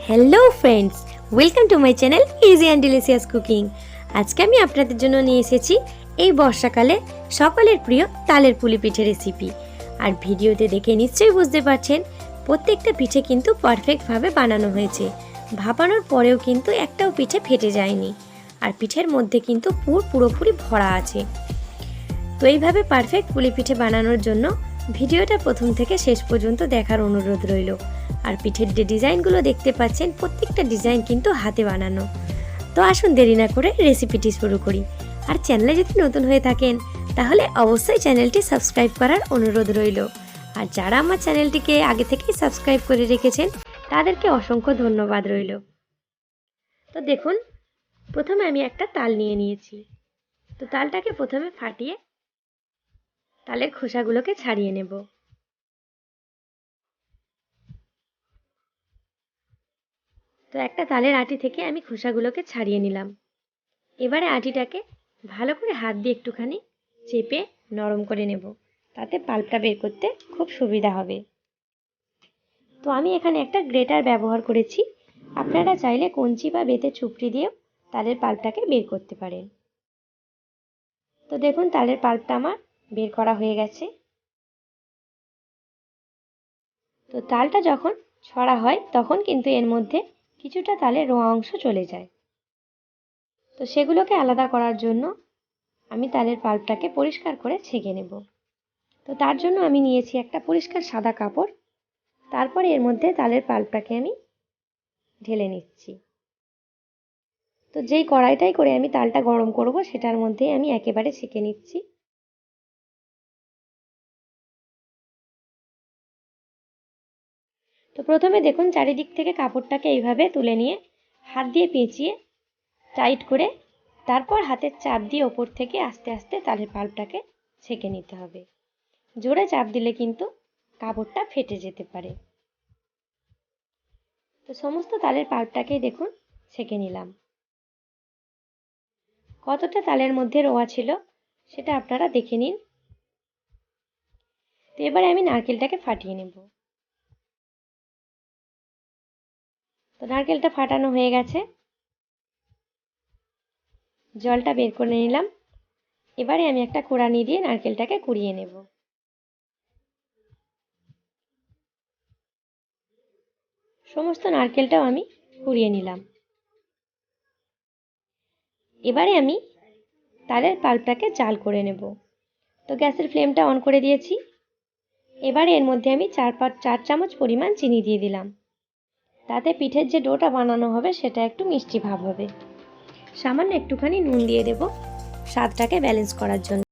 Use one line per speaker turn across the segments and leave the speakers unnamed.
Hello friends, welcome to my channel easy and delicious cooking. আজকে আমি আপনাদের জন্য নিয়ে এসেছি এই বর্ষাকালে সকলের প্রিয় তালের পুলি পিঠে রেসিপি। আর ভিডিওতে দেখে নিশ্চয়ই বুঝতে পারছেন প্রত্যেকটা পিঠে কিন্তু পারফেক্টভাবে বানানো হয়েছে। ভাপানোর পরেও কিন্তু একটাও পিঠে ফেটে যায়নি, আর পিঠের মধ্যে কিন্তু পুরোপুরি ভরা আছে। তো এইভাবে পারফেক্ট পুলি পিঠে বানানোর জন্য ভিডিওটা প্রথম থেকে শেষ পর্যন্ত দেখার অনুরোধ রইল। আর পিঠের যে ডিজাইনগুলো দেখতে পাচ্ছেন প্রত্যেকটা ডিজাইন কিন্তু হাতে বানানো। তো আসুন দেরি না করে রেসিপিটি শুরু করি। আর চ্যানেলে যদি নতুন হয়ে থাকেন তাহলে অবশ্যই চ্যানেলটি সাবস্ক্রাইব করার অনুরোধ রইল। আর যারা আমার চ্যানেলটিকে আগে থেকেই সাবস্ক্রাইব করে রেখেছেন তাদেরকে অসংখ্য ধন্যবাদ রইল। তো দেখুন, প্রথমে আমি একটা তাল নিয়ে নিয়েছি। তো তালটাকে প্রথমে ফাটিয়ে তালের খোসাগুলোকে ছাড়িয়ে নেব। তো একটা তালের আটি থেকে আমি খোসাগুলোকে ছাড়িয়ে নিলাম। এবারে আটিটাকে ভালো করে হাত দিয়ে একটুখানি চেপে নরম করে নেব, তাতে পাল্পটা বের করতে খুব সুবিধা হবে। তো আমি এখানে একটা গ্রেটার ব্যবহার করেছি, আপনারা চাইলে কঞ্চি বা বেতের চুপড়ি দিয়েও তালের পাল্পটাকে বের করতে পারেন। তো দেখুন, তালের পাল্পটা আমার বের করা হয়ে গেছে। তো তালটা যখন ছড়া হয় তখন কিন্তু এর মধ্যে কিছুটা তালের রোয়া অংশ চলে যায়। তো সেগুলোকে আলাদা করার জন্য আমি তালের পাল্পটাকে পরিষ্কার করে ছেঁকে নেব। তো তার জন্য আমি নিয়েছি একটা পরিষ্কার সাদা কাপড়। তারপরে এর মধ্যে তালের পাল্পটাকে আমি ঢেলে নিচ্ছি। তো যেই কড়াইটাই করে আমি তালটা গরম করব সেটার মধ্যে আমি একেবারে ছেঁকে নিচ্ছি। তো প্রথমে দেখুন, চারিদিক থেকে কাপড়টাকে এইভাবে তুলে নিয়ে হাত দিয়ে পেঁচিয়ে টাইট করে তারপর হাতের চাপ দিয়ে ওপর থেকে আস্তে আস্তে তালের পাল্পটাকে ছেঁকে নিতে হবে। জোরে চাপ দিলে কিন্তু কাপড়টা ফেটে যেতে পারে। তো সমস্ত তালের পাল্পটাকেই দেখুন ছেঁকে নিলাম। কতটা তালের মধ্যে রোয়া ছিল সেটা আপনারা দেখে নিন। তো এবারে আমি নারকেলটাকে ফাটিয়ে নেব। তো নারকেলটা ফাটানো হয়ে গেছে, জলটা বের করে নিলাম। এবারে আমি একটা কোড়ানি দিয়ে নারকেলটাকে কুড়িয়ে নেব। সমস্ত নারকেলটাও আমি কুড়িয়ে নিলাম। এবারে আমি তালের পাল্পটাকে জাল করে নেব। তো গ্যাসের ফ্লেমটা অন করে দিয়েছি। এবারে এর মধ্যে আমি 4 চামচ পরিমাণ চিনি দিয়ে দিলাম। তাতে পিঠের যে ডোটা বানানো হবে সেটা একটু মিষ্টি ভাব হবে। সামান্য একটুখানি নুন দিয়ে দেব স্বাদটাকে ব্যালেন্স করার জন্য।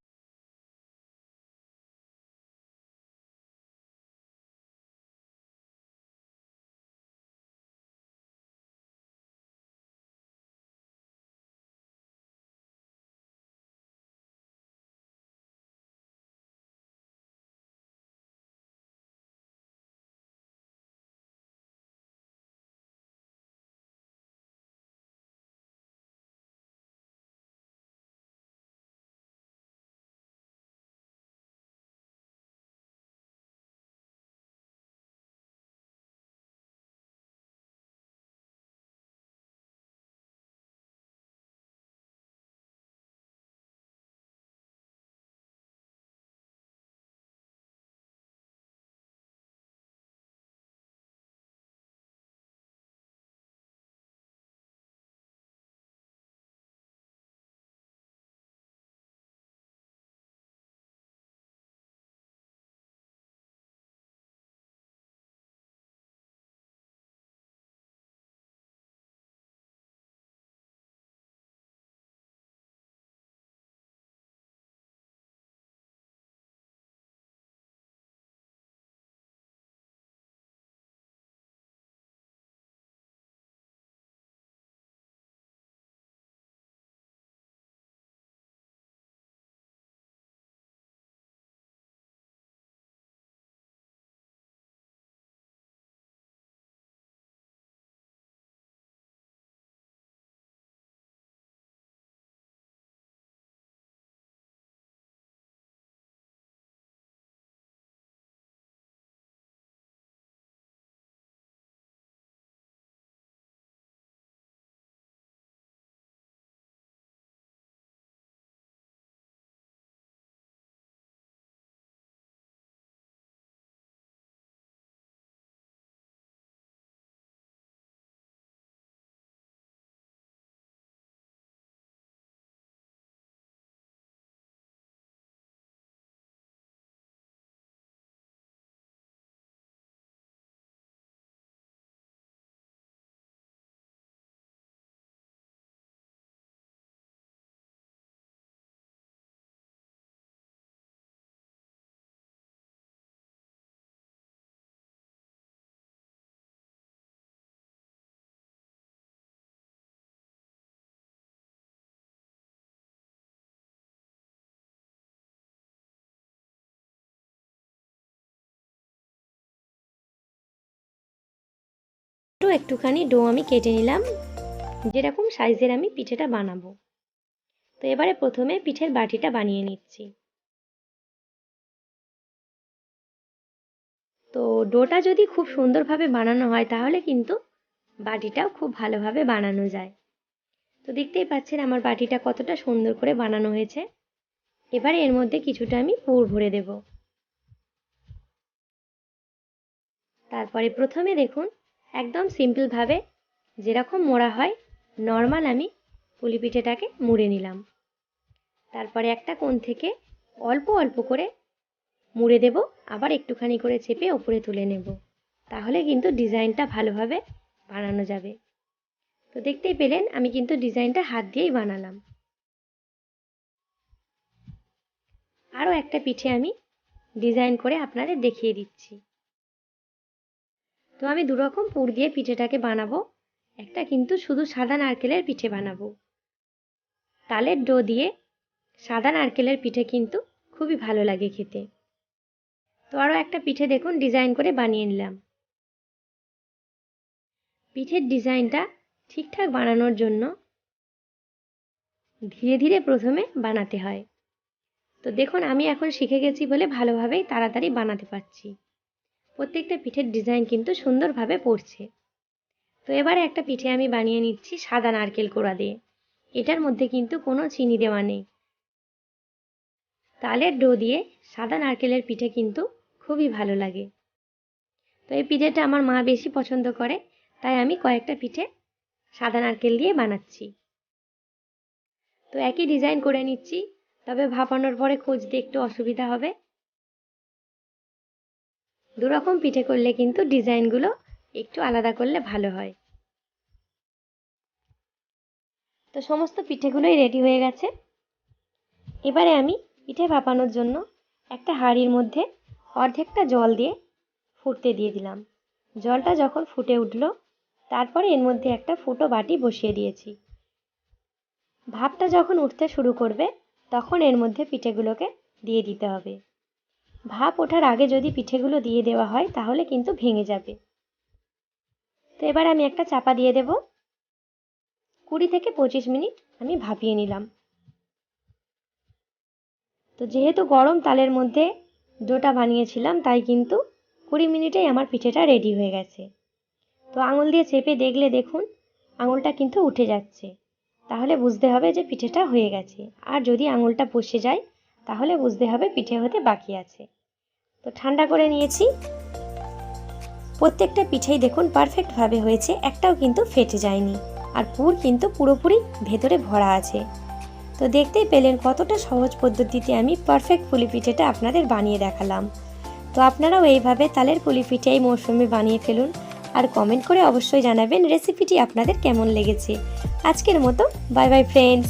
একটুখানি ডো আমি কেটে নিলাম, যেরকম সাইজের আমি পিঠেটা বানাবো। তো এবারে প্রথমে পিঠের বাটিটা বানিয়ে নিচ্ছি। তো ডোটা যদি খুব সুন্দরভাবে বানানো হয় তাহলে কিন্তু বাটিটাও খুব ভালোভাবে বানানো যায়। তো দেখতেই পাচ্ছেন আমার বাটিটা কতটা সুন্দর করে বানানো হয়েছে। এবারে এর মধ্যে কিছুটা আমি পুর ভরে দেব। তারপরে প্রথমে দেখুন একদম সিম্পলভাবে যেরকম মোড়া হয় নর্মাল আমি পুলি পিঠেটাকে মুড়ে নিলাম। তারপরে একটা কোণ থেকে অল্প অল্প করে মুড়ে দেব, আবার একটুখানি করে চেপে ওপরে তুলে নেব, তাহলে কিন্তু ডিজাইনটা ভালোভাবে বানানো যাবে। তো দেখতেই পেলেন আমি কিন্তু ডিজাইনটা হাত দিয়েই বানালাম। আরও একটা পিঠে আমি ডিজাইন করে আপনাদের দেখিয়ে দিচ্ছি। তো আমি দুরকম পুর দিয়ে পিঠেটাকে বানাবো। একটা কিন্তু শুধু সাদা নারকেলের পিঠে বানাবো। তালের ডো দিয়ে সাদা নারকেলের পিঠে কিন্তু খুবই ভালো লাগে খেতে। তো আরও একটা পিঠে দেখুন ডিজাইন করে বানিয়ে নিলাম। পিঠের ডিজাইনটা ঠিকঠাক বানানোর জন্য ধীরে ধীরে প্রথমে বানাতে হয়। তো দেখুন আমি এখন শিখে গেছি বলে ভালোভাবেই তাড়াতাড়ি বানাতে পারছি। প্রত্যেকটা পিঠের ডিজাইন কিন্তু সুন্দরভাবে পড়ছে। তো এবারে একটা পিঠে আমি বানিয়ে নিচ্ছি সাদা নারকেল কোড়া দিয়ে। এটার মধ্যে কিন্তু কোনো চিনি দেওয়া নেই। তালের ডো দিয়ে সাদা নারকেলের পিঠে কিন্তু খুবই ভালো লাগে। তো এই পিঠেটা আমার মা বেশি পছন্দ করে, তাই আমি কয়েকটা পিঠে সাদা নারকেল দিয়ে বানাচ্ছি। তো একই ডিজাইন করে নিচ্ছি, তবে ভাপানোর পরে খুঁজতে একটু অসুবিধা হবে। দুরকম পিঠে করলে কিন্তু ডিজাইনগুলো একটু আলাদা করলে ভালো হয়। তো সমস্ত পিঠেগুলোই রেডি হয়ে গেছে। এবারে আমি পিঠে ভাপানোর জন্য একটা হাঁড়ির মধ্যে অর্ধেকটা জল দিয়ে ফুটতে দিয়ে দিলাম। জলটা যখন ফুটে উঠল তারপরে এর মধ্যে একটা ফুটো বাটি বসিয়ে দিয়েছি। ভাপটা যখন উঠতে শুরু করবে তখন এর মধ্যে পিঠেগুলোকে দিয়ে দিতে হবে। ভাপ ওঠার আগে যদি পিঠেগুলো দিয়ে দেওয়া হয় তাহলে কিন্তু ভেঙে যাবে। তো এবার আমি একটা চাপা দিয়ে দেব। 20 থেকে 25 মিনিট আমি ভাপিয়ে নিলাম। তো যেহেতু গরম তালের মধ্যে ডোটা বানিয়েছিলাম তাই কিন্তু 20 মিনিটেই আমার পিঠেটা রেডি হয়ে গেছে। তো আঙুল দিয়ে চেপে দেখলে দেখুন আঙুলটা কিন্তু উঠে যাচ্ছে, তাহলে বুঝতে হবে যে পিঠেটা হয়ে গেছে। আর যদি আঙুলটা বসে যায় তাহলে বুঝতে হবে পিঠে হতে বাকি আছে। তো ঠান্ডা করে নিয়েছি। প্রত্যেকটা পিঠেই দেখুন পারফেক্টভাবে হয়েছে, একটাও কিন্তু ফেটে যায়নি। আর পুর কিন্তু পুরোপুরি ভেতরে ভরা আছে। তো দেখতেই পেলেন কতটা সহজ পদ্ধতিতে আমি পারফেক্ট পুলি পিঠেটা আপনাদের বানিয়ে দেখালাম। তো আপনারাও এইভাবে তালের পুলি পিঠে এই মরশুমে বানিয়ে ফেলুন আর কমেন্ট করে অবশ্যই জানাবেন রেসিপিটি আপনাদের কেমন লেগেছে। আজকের মতো বাই বাই ফ্রেন্ডস।